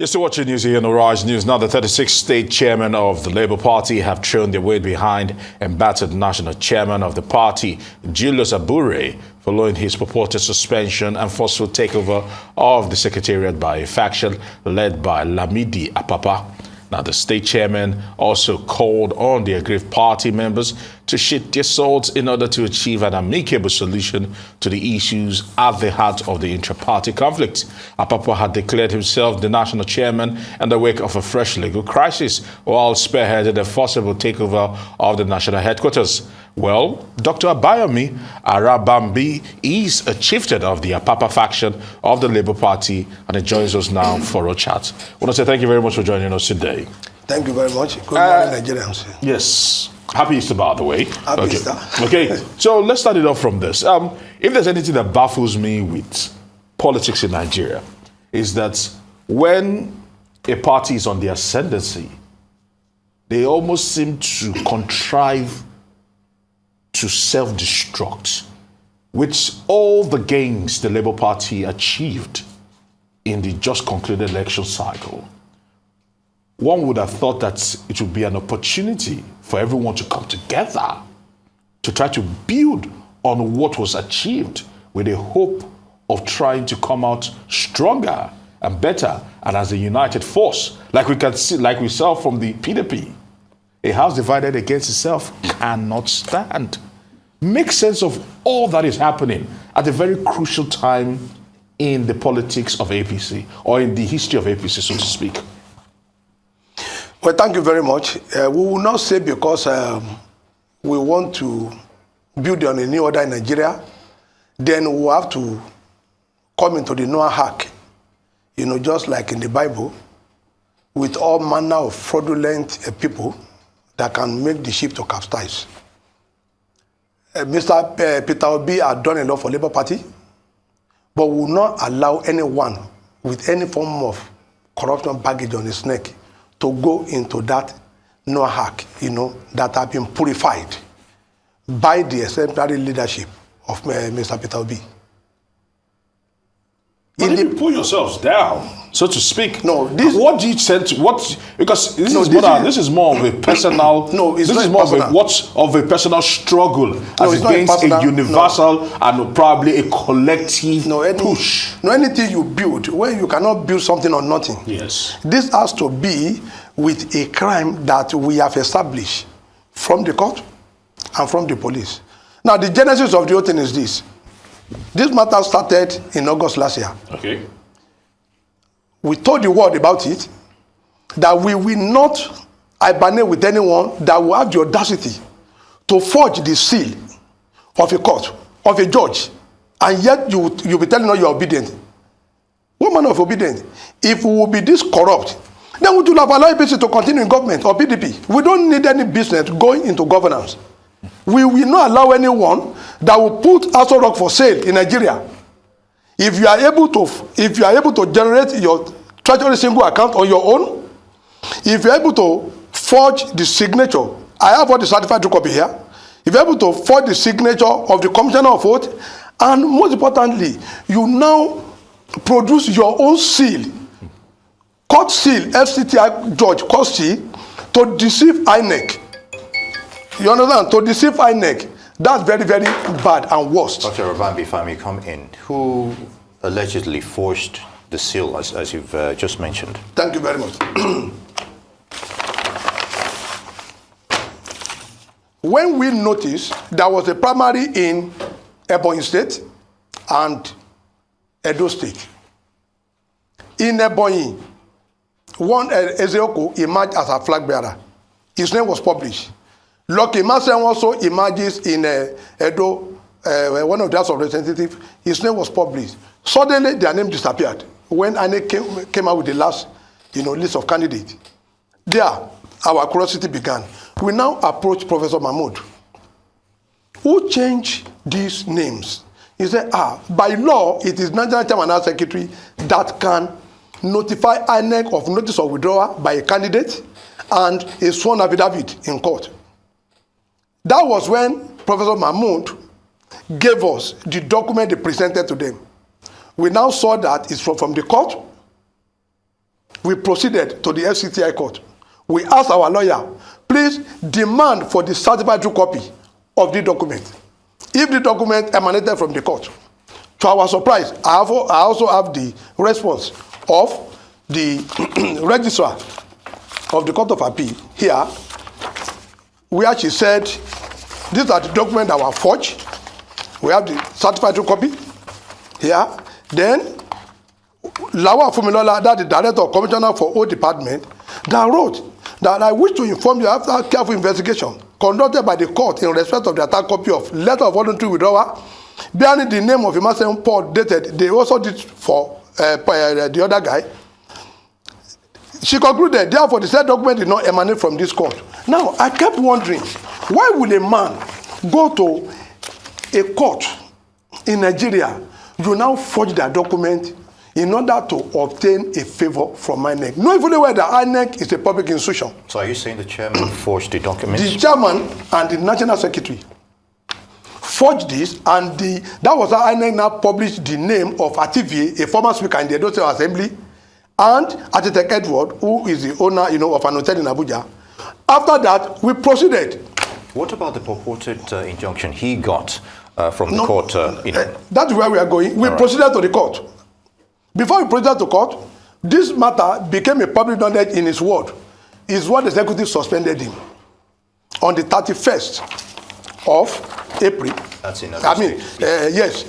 You're still watching News here on Arise News. Now, the 36th state chairman of the Labour Party have thrown their weight behind and battered national chairman of the party, Julius Abure, following his purported suspension and forceful takeover of the secretariat by a faction led by Lamidi Apapa. Now, the state chairman also called on the aggrieved party members to shed their swords in order to achieve an amicable solution to the issues at the heart of the intra-party conflict. Apapa had declared himself the national chairman in the wake of a fresh legal crisis, while spearheaded a forcible takeover of the national headquarters. Well, Dr. Arabambi is a chieftain of the Apapa faction of the Labour Party, and he joins us now for a chat. I want to say thank you very much for joining us today. Thank you very much. Good morning, Nigerians. Yes. Happy Easter, by the way. Happy Easter. Okay, so let's start it off from this. If there's anything that baffles me with politics in Nigeria, is that when a party is on the ascendancy, they almost seem to contrive to self-destruct, which all the gains the Labour Party achieved in the just concluded election cycle. One would have thought that it would be an opportunity for everyone to come together to try to build on what was achieved with a hope of trying to come out stronger and better and as a united force. Like we can see, like we saw from the PDP, a house divided against itself cannot stand. Make sense of all that is happening at a very crucial time in the politics of APC, or in the history of APC, so to speak. Well, thank you very much. We will not say because we want to build on a new order in Nigeria, then we have to come into the Noah hack, just like in the Bible, with all manner of fraudulent people that can make the ship to capsize. Mr. Peter Obi has done a lot for Labour Party, but will not allow anyone with any form of corruption baggage on his neck to go into that Noah hack, that have been purified by the exemplary leadership of Mr. Peter Obi. But if you pull yourselves down, so to speak, what do you tend to, because this is more of a personal, this is more of a personal struggle as against a universal and probably a collective push. Anything you build, when you cannot build something on nothing. Yes. This has to be with a crime that we have established from the court and from the police. Now, the genesis of the whole thing is this. This matter started in August last year. Okay. We told the world about it, that we will not hibernate with anyone that will have the audacity to forge the seal of a court, of a judge, and yet you'll be telling us you're obedient. What manner of obedience? If we will be this corrupt, then we will have allowed APC to continue in government or PDP. We don't need any business going into governance. We will not allow anyone that will put Aso Rock for sale in Nigeria. If you are able to generate your treasury single account on your own, if you're able to forge the signature, I have all the certified copy here. If you're able to forge the signature of the commissioner of vote, and most importantly, you now produce your own seal, court seal, FCTI judge court seal, to deceive INEC. You understand? To deceive INEC. That's very, very bad and worst. Dr. Arabambi, if I may come in, who allegedly forged the seal, as you've just mentioned? Thank you very much. When we noticed there was a primary in Ebonyi State and Edo State. In Ebonyi, one Ezeoku emerged as a flag bearer. His name was published. Lucky Masen also emerges in Edo, one of their representatives. His name was published. Suddenly, their name disappeared when INEC came out with the last, list of candidates. There, our curiosity began. We now approach Professor Mahmood, who changed these names. He said, by law, it is National Chairman and Secretary that can notify INEC of notice of withdrawal by a candidate and a sworn affidavit in court. That was when Professor Mahmood gave us the document they presented to them. We now saw that it's from the court, we proceeded to the FCTI court. We asked our lawyer, please demand for the certified true copy of the document. If the document emanated from the court, to our surprise, I also have the response of the registrar of the Court of Appeal here, where she said, these are the documents that were forged. We have the certified true copy here. Then, Lawa Fumilola, that the Director or Commissioner for O Department, that wrote that I wish to inform you after careful investigation conducted by the court in respect of the attack copy of letter of voluntary withdrawal bearing the name of Emerson Paul dated. They also did for the other guy. She concluded, therefore, the said document did not emanate from this court. Now, I kept wondering, why would a man go to a court in Nigeria, you now forge that document in order to obtain a favor from INEC? Not even aware that INEC is a public institution. So are you saying the chairman forged the documents? The chairman and the national secretary forged this, and that was how INEC now published the name of Ativie, a former speaker in the Edo State Assembly, and Architect Edward, who is the owner, of an hotel in Abuja. After that, we proceeded. What about the purported injunction he got from the court? That's where we are going. We proceeded to the court. Before we proceeded to court, this matter became a public knowledge in his ward. His ward executive suspended him on the 31st of April. That's in State. Yes.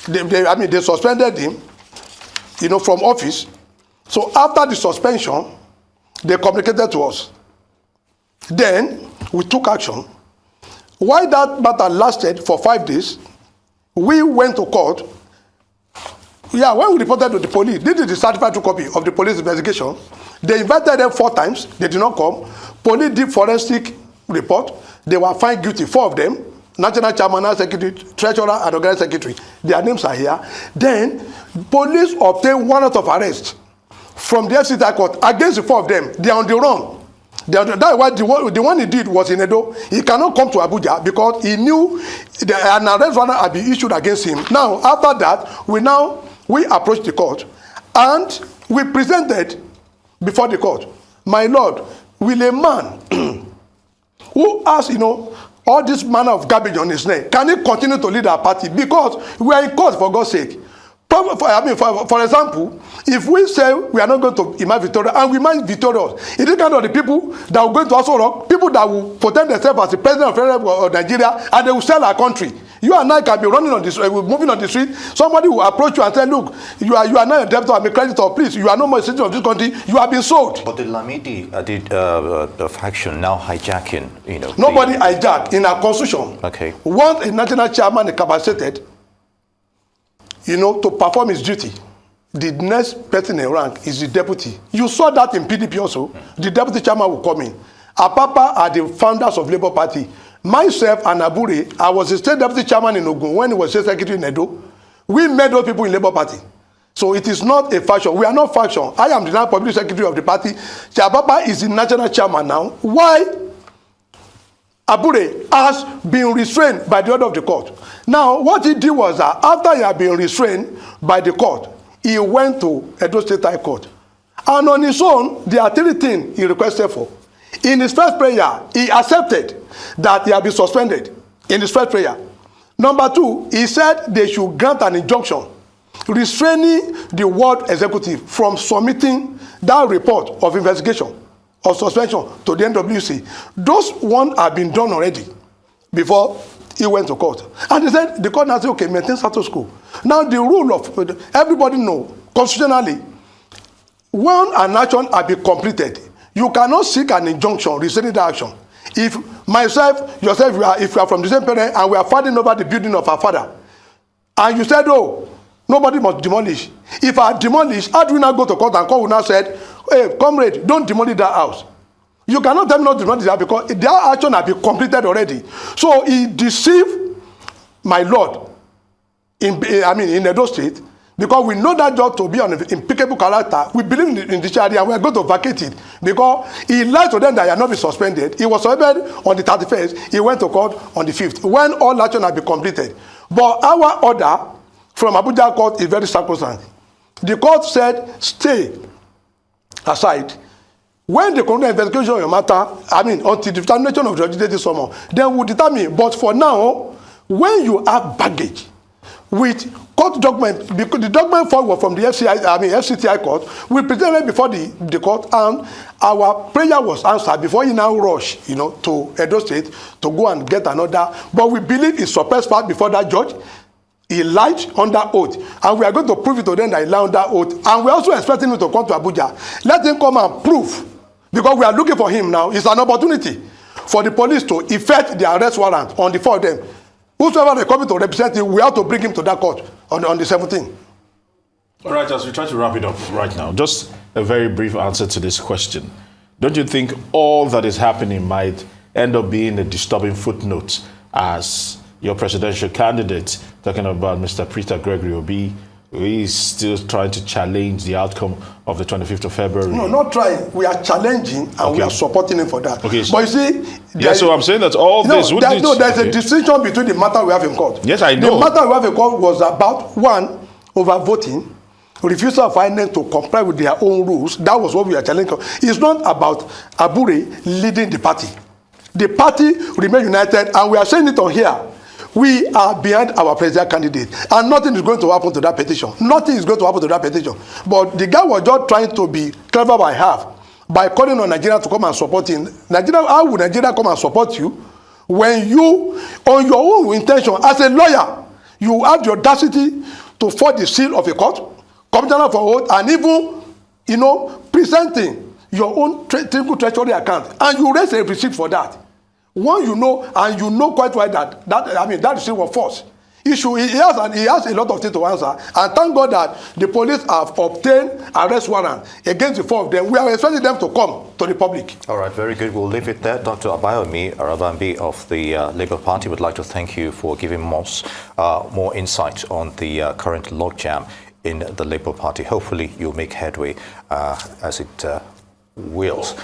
They suspended him, from office. So after the suspension, they communicated to us. Then we took action. While that matter lasted for 5 days, we went to court. Yeah, when we reported to the police, this is the certified true copy of the police investigation. They invited them 4 times. They did not come. Police did forensic report. They were found guilty, 4 of them. National Chairman, Secretary, Treasurer, and Organizing Secretary. Their names are here. Then, police obtained warrant of arrest from the FCTI court against the 4 of them. They are on the run. That's why the one he did was in Edo. He cannot come to Abuja because he knew an arrest warrant had been issued against him. Now, after that, we approached the court and we presented before the court, my lord, will a man who has, all this manner of garbage on his neck, can he continue to lead our party? Because we are in court, for God's sake. For example, if we say we are not going to emerge victorious, and we emerge victorious, it is kind of the people that will go into also Rock, people that will pretend themselves as the president of Nigeria, and they will sell our country. You and I can be running on this, moving on the street. Somebody will approach you and say, "Look, you are not a debtor, I'm a creditor. Please, you are no more a citizen of this country. You have been sold." But the Lamidi the faction now hijacking, Nobody hijacked in our constitution. Okay. Once a national chairman is capacitated, to perform his duty, the next person in rank is the deputy. You saw that in PDP also. The deputy chairman will come in. Apapa are the founders of Labour Party. Myself and Abure, I was the state deputy chairman in Ogun when he was state secretary in Edo. We met those people in Labour Party. So it is not a faction. We are not faction. I am the now public secretary of the party. Apapa is the national chairman now. Why? Abure has been restrained by the order of the court. Now, what he did was that after he had been restrained by the court, he went to Edo State High Court. And on his own, there are 3 things he requested for. In his first prayer, he accepted that he had been suspended in his first prayer. Number 2, he said they should grant an injunction restraining the ward executive from submitting that report of investigation or suspension to the NWC. Those ones have been done already before he went to court. And they said, the court now said, okay, maintain status quo. Now the rule of, everybody know, constitutionally, when an action has been completed, you cannot seek an injunction restraining that action. If myself, yourself, if you are from the same parent and we are fighting over the building of our father, and you said, oh, nobody must demolish. If I demolish, how do we now go to court and court will now said, hey, comrade, don't demolish that house. You cannot tell me not to demolish that because their action has been completed already. So he deceived my lord in Edo State, because we know that judge to be an impeccable character. We believe in the charity and we are going to vacate it because he lied to them that he had not been suspended. He was suspended on the 31st. He went to court on the 5th when all action had been completed. But our order from Abuja court is very sacrosanct. The court said, stay aside, when the conduct investigation on your matter, I mean, until the determination of the legislative summons, then we'll determine. But for now, when you have baggage with court document, because the document forward from the FCTI court, we presented before the court, and our prayer was answered before he now rushed, to Edo State to go and get another. But we believe he suppressed part before that judge. He lied under oath, and we are going to prove it to them that he lied under oath. And we're also expecting him to come to Abuja. Let him come and prove, because we are looking for him now. It's an opportunity for the police to effect the arrest warrant on the four of them. Whosoever they come to represent him, we have to bring him to that court on the 17th. All right, as we try to wrap it up right now, just a very brief answer to this question. Don't you think all that is happening might end up being a disturbing footnote as your presidential candidate, talking about Mr. Peter Gregory Obi, who is still trying to challenge the outcome of the 25th of February? No, not trying. We are challenging, and we are supporting him for that. Okay, but you see... so I'm saying that all this... there's a distinction between the matter we have in court. Yes, I know. The matter we have in court was about, one, overvoting, refusal of INEC to comply with their own rules. That was what we are challenging. It's not about Abure leading the party. The party remain united, and we are saying it on here. We are behind our presidential candidate, and nothing is going to happen to that petition. Nothing is going to happen to that petition. But the guy was just trying to be clever by half, by calling on Nigeria to come and support him. Nigeria, how would Nigeria come and support you when you, on your own intention, as a lawyer, you have the audacity to forge the seal of a court, commissioner for oath, and even, presenting your own treasury account, and you raise a receipt for that. One, and you know quite right that receipt was false. He has a lot of things to answer, and thank God that the police have obtained arrest warrant against the four of them. We are expecting them to come to the public. All right, very good. We'll leave it there. Dr. Arabambi of the Labour Party would like to thank you for giving us more insight on the current logjam in the Labour Party. Hopefully, you'll make headway as it wills.